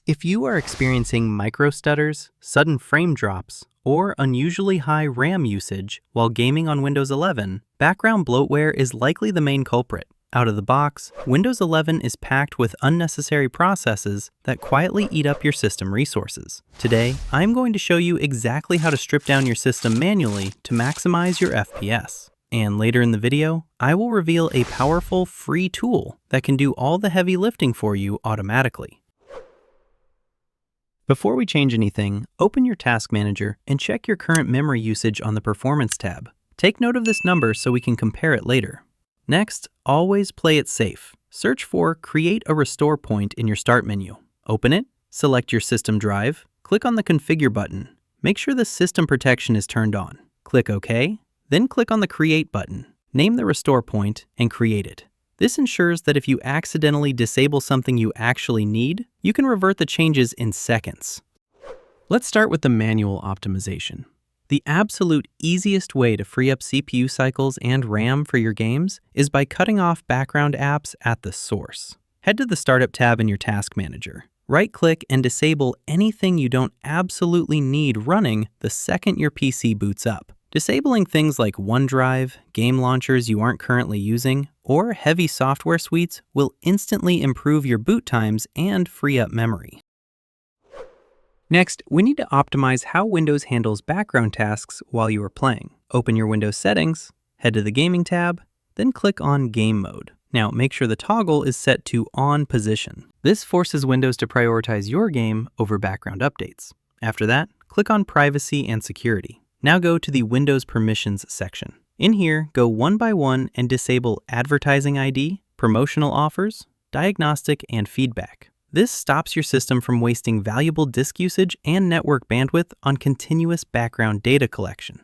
If you are experiencing micro-stutters, sudden frame drops, or unusually high RAM usage while gaming on Windows 11, background bloatware is likely the main culprit. Out of the box, Windows 11 is packed with unnecessary processes that quietly eat up your system resources. Today, I'm going to show you exactly how to strip down your system manually to maximize your FPS. And later in the video, I will reveal a powerful free tool that can do all the heavy lifting for you automatically. Before we change anything, open your Task Manager and check your current memory usage on the Performance tab. Take note of this number so we can compare it later. Next, always play it safe. Search for Create a Restore Point in your Start menu. Open it, select your system drive, click on the Configure button. Make sure the system protection is turned on. Click OK, then click on the Create button. Name the restore point and create it. This ensures that if you accidentally disable something you actually need, you can revert the changes in seconds. Let's start with the manual optimization. The absolute easiest way to free up CPU cycles and RAM for your games is by cutting off background apps at the source. Head to the Startup tab in your Task Manager. Right-click and disable anything you don't absolutely need running the second your PC boots up. Disabling things like OneDrive, game launchers you aren't currently using, or heavy software suites will instantly improve your boot times and free up memory. Next, we need to optimize how Windows handles background tasks while you are playing. Open your Windows settings, head to the Gaming tab, then click on Game Mode. Now, make sure the toggle is set to On Position. This forces Windows to prioritize your game over background updates. After that, click on Privacy and Security. Now go to the Windows Permissions section. In here, go one by one and disable Advertising ID, Promotional Offers, Diagnostic, and Feedback. This stops your system from wasting valuable disk usage and network bandwidth on continuous background data collection.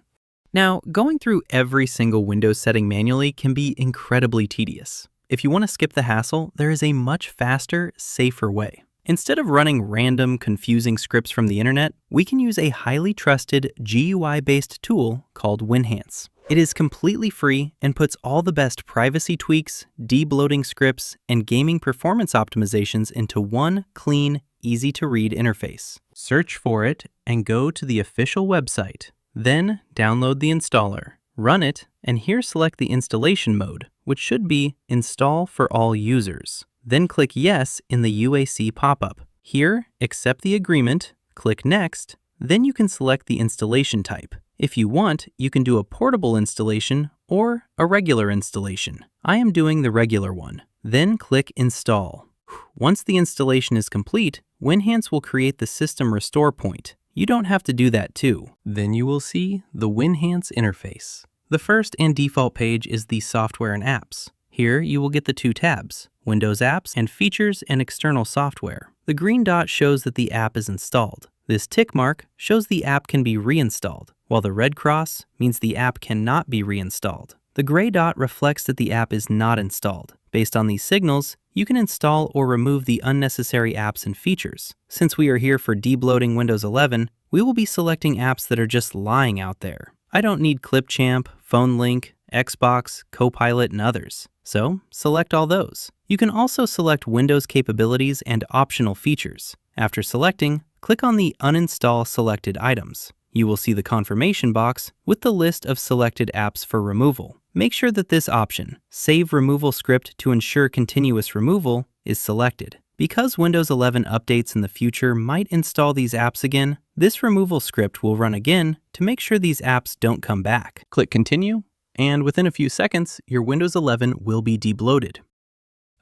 Now, going through every single Windows setting manually can be incredibly tedious. If you want to skip the hassle, there is a much faster, safer way. Instead of running random, confusing scripts from the internet, we can use a highly trusted GUI-based tool called Winhance. It is completely free and puts all the best privacy tweaks, debloating scripts, and gaming performance optimizations into one clean, easy-to-read interface. Search for it and go to the official website. Then download the installer, run it, and here select the installation mode, which should be Install for all users. Then click Yes in the UAC pop-up. Here, accept the agreement, click Next, then you can select the installation type. If you want, you can do a portable installation or a regular installation. I am doing the regular one. Then click Install. Once the installation is complete, Winhance will create the system restore point. You don't have to do that too. Then you will see the Winhance interface. The first and default page is the Software and Apps. Here you will get the two tabs, Windows Apps and Features and External Software. The green dot shows that the app is installed. This tick mark shows the app can be reinstalled, while the red cross means the app cannot be reinstalled. The gray dot reflects that the app is not installed. Based on these signals, you can install or remove the unnecessary apps and features. Since we are here for debloating Windows 11, we will be selecting apps that are just lying out there. I don't need Clipchamp, PhoneLink, Xbox, Copilot, and others. So, select all those. You can also select Windows capabilities and optional features. After selecting, click on the Uninstall Selected Items. You will see the confirmation box with the list of selected apps for removal. Make sure that this option, Save Removal Script to ensure continuous removal, is selected. Because Windows 11 updates in the future might install these apps again, this removal script will run again to make sure these apps don't come back. Click Continue, and within a few seconds, your Windows 11 will be debloated.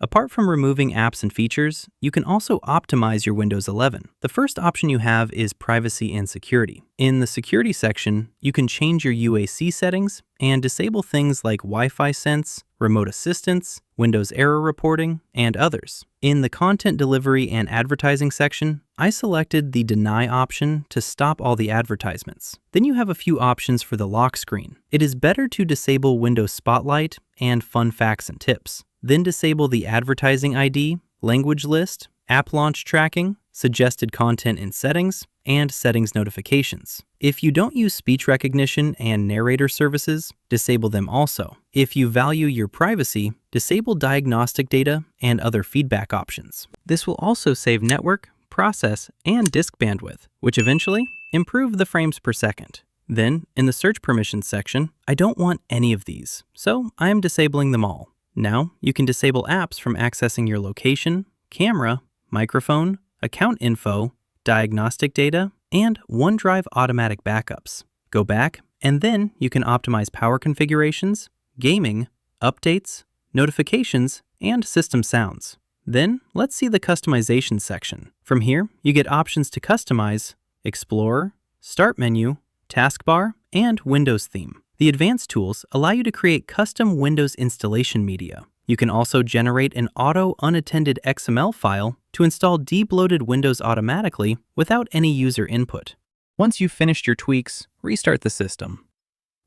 Apart from removing apps and features, you can also optimize your Windows 11. The first option you have is Privacy and Security. In the Security section, you can change your UAC settings and disable things like Wi-Fi Sense, Remote Assistance, Windows Error Reporting, and others. In the Content Delivery and Advertising section, I selected the Deny option to stop all the advertisements. Then you have a few options for the lock screen. It is better to disable Windows Spotlight and Fun Facts and Tips. Then disable the Advertising ID, Language List, App Launch Tracking, Suggested Content in Settings, and Settings Notifications. If you don't use speech recognition and narrator services, disable them also. If you value your privacy, disable diagnostic data and other feedback options. This will also save network, process, and disk bandwidth, which eventually improve the frames per second. Then, in the search permissions section, I don't want any of these, so I am disabling them all. Now, you can disable apps from accessing your location, camera, microphone, account info, diagnostic data, and OneDrive automatic backups. Go back, and then you can optimize power configurations, gaming, updates, notifications, and system sounds. Then, let's see the customization section. From here, you get options to customize Explorer, Start menu, Taskbar, and Windows theme. The advanced tools allow you to create custom Windows installation media. You can also generate an auto unattended XML file to install debloated Windows automatically without any user input. Once you've finished your tweaks, restart the system.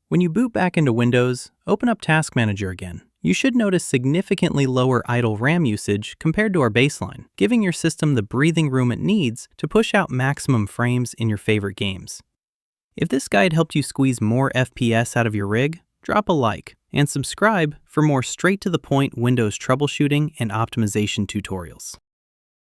When you boot back into Windows, open up Task Manager again. You should notice significantly lower idle RAM usage compared to our baseline, giving your system the breathing room it needs to push out maximum frames in your favorite games. If this guide helped you squeeze more FPS out of your rig, drop a like and subscribe for more straight-to-the-point Windows troubleshooting and optimization tutorials.